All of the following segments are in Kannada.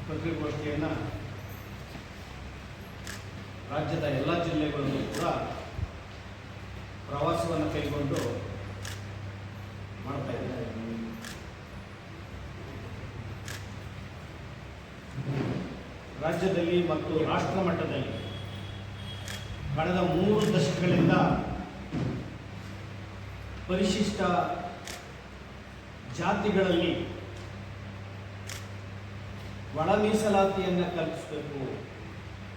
ಪತ್ರಿಕಾಗೋಷ್ಠಿಯನ್ನು ರಾಜ್ಯದ ಎಲ್ಲ ಜಿಲ್ಲೆಗಳಲ್ಲೂ ಕೂಡ ಪ್ರವಾಸವನ್ನು ಕೈಗೊಂಡು ಮಾಡ್ತಾ ಇದ್ದಾರೆ. ರಾಜ್ಯದಲ್ಲಿ ಮತ್ತು ರಾಷ್ಟ್ರ ಮಟ್ಟದಲ್ಲಿ ಕಳೆದ 3 ದಶಕಗಳಿಂದ ಪರಿಶಿಷ್ಟ ಜಾತಿಗಳಲ್ಲಿ ಒಳ ಮೀಸಲಾತಿಯನ್ನು ಕಲ್ಪಿಸಬೇಕು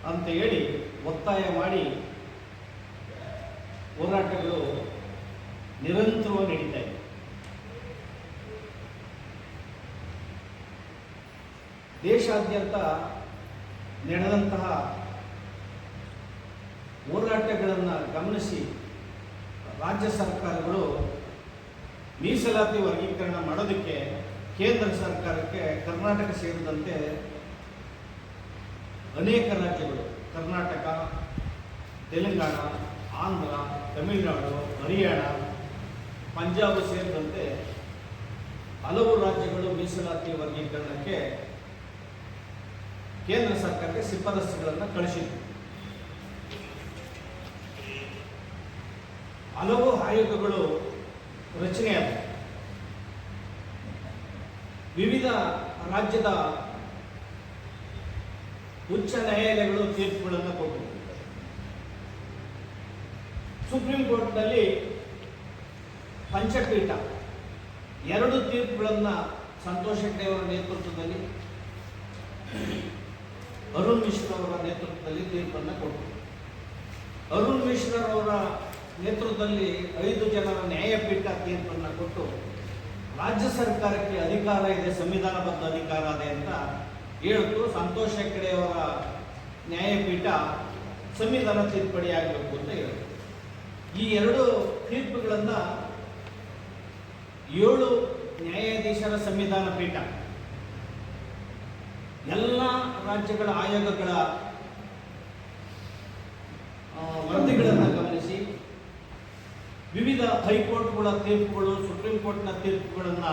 ಅಂತ ಹೇಳಿ ಒತ್ತಾಯ ಮಾಡಿ ಹೋರಾಟಗಳು ನಿರಂತರವಾಗಿ ನಡೀತಾ ಇದೆ. ದೇಶಾದ್ಯಂತ ನಡೆದಂತಹ ಹೋರಾಟಗಳನ್ನು ಗಮನಿಸಿ ರಾಜ್ಯ ಸರ್ಕಾರಗಳು ಮೀಸಲಾತಿ ವರ್ಗೀಕರಣ ಮಾಡೋದಕ್ಕೆ ಕೇಂದ್ರ ಸರ್ಕಾರಕ್ಕೆ ಕರ್ನಾಟಕ ಸೇರಿದಂತೆ ಅನೇಕ ರಾಜ್ಯಗಳು, ಕರ್ನಾಟಕ, ತೆಲಂಗಾಣ, ಆಂಧ್ರ, ತಮಿಳುನಾಡು, ಹರಿಯಾಣ, ಪಂಜಾಬ್ ಸೇರಿದಂತೆ ಹಲವು ರಾಜ್ಯಗಳು ಮೀಸಲಾತಿ ವರ್ಗೀಕರಣಕ್ಕೆ ಕೇಂದ್ರ ಸರ್ಕಾರಕ್ಕೆ ಶಿಫಾರಸುಗಳನ್ನು ಕಳಿಸಿದ್ರು. ಹಲವು ಆಯೋಗಗಳು ರಚನೆಯಾದವು. ವಿವಿಧ ರಾಜ್ಯದ ಉಚ್ಚ ನ್ಯಾಯಾಲಯಗಳು ತೀರ್ಪುಗಳನ್ನು ಕೊಟ್ಟವು. ಸುಪ್ರೀಂ ಕೋರ್ಟ್ನಲ್ಲಿ ಪಂಚಪೀಠ 2 ತೀರ್ಪುಗಳನ್ನು ಸಂತೋಷ್ ಹೆಗ್ಡೆ ಅವರ ನೇತೃತ್ವದಲ್ಲಿ, ಅರುಣ್ ಮಿಶ್ರಾ ಅವರ ನೇತೃತ್ವದಲ್ಲಿ ತೀರ್ಪನ್ನು ಕೊಟ್ಟರು. ಅರುಣ್ ಮಿಶ್ರಾ ಅವರ ನೇತೃತ್ವದಲ್ಲಿ 5 ಜನರ ನ್ಯಾಯಪೀಠ ತೀರ್ಪನ್ನು ಕೊಟ್ಟು ರಾಜ್ಯ ಸರ್ಕಾರಕ್ಕೆ ಅಧಿಕಾರ ಇದೆ, ಸಂವಿಧಾನಬದ್ಧ ಅಧಿಕಾರ ಇದೆ ಅಂತ ಹೇಳಿತು. ಸಂತೋಷ್ ಹೆಗ್ಡೆ ಅವರ ನ್ಯಾಯಪೀಠ ಸಂವಿಧಾನ ತಿದ್ದುಪಡಿ ಆಗಬೇಕು ಅಂತ ಹೇಳಿತು. ಈ 2 ತೀರ್ಪುಗಳನ್ನು 7 ನ್ಯಾಯಾಧೀಶರ ಸಂವಿಧಾನ ಪೀಠ ಎಲ್ಲ ರಾಜ್ಯಗಳ ಆಯೋಗಗಳ ವರದಿಗಳನ್ನು ಗಮನಿಸಿ ವಿವಿಧ ಹೈಕೋರ್ಟ್ಗಳ ತೀರ್ಪುಗಳು, ಸುಪ್ರೀಂ ಕೋರ್ಟ್ನ ತೀರ್ಪುಗಳನ್ನು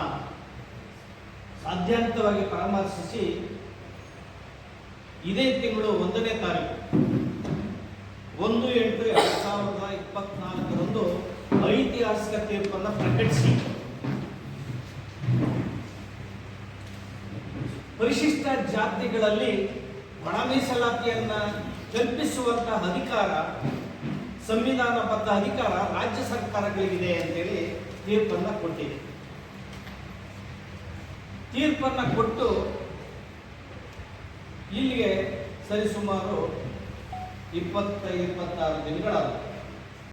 ಸಾಧ್ಯಾಂತವಾಗಿ ಪರಾಮರ್ಶಿಸಿ ಇದೇ ತಿಂಗಳು 1ನೇ ತಾರೀಕು 1/8/2024 ಐತಿಹಾಸಿಕ ತೀರ್ಪನ್ನು ಪ್ರಕಟಿಸಿ ಪರಿಶಿಷ್ಟ ಜಾತಿಗಳಲ್ಲಿ ಒಳ ಮೀಸಲಾತಿಯನ್ನು ಕಲ್ಪಿಸುವಂತಹ ಅಧಿಕಾರ, ಸಂವಿಧಾನಬದ್ಧ ಅಧಿಕಾರ ರಾಜ್ಯ ಸರ್ಕಾರಗಳಿಗಿದೆ ಅಂತೇಳಿ ತೀರ್ಪನ್ನು ಕೊಟ್ಟಿದೆ. ತೀರ್ಪನ್ನು ಕೊಟ್ಟು ಇಲ್ಲಿಗೆ ಸರಿಸುಮಾರು 25-26 ದಿನಗಳಾದವು.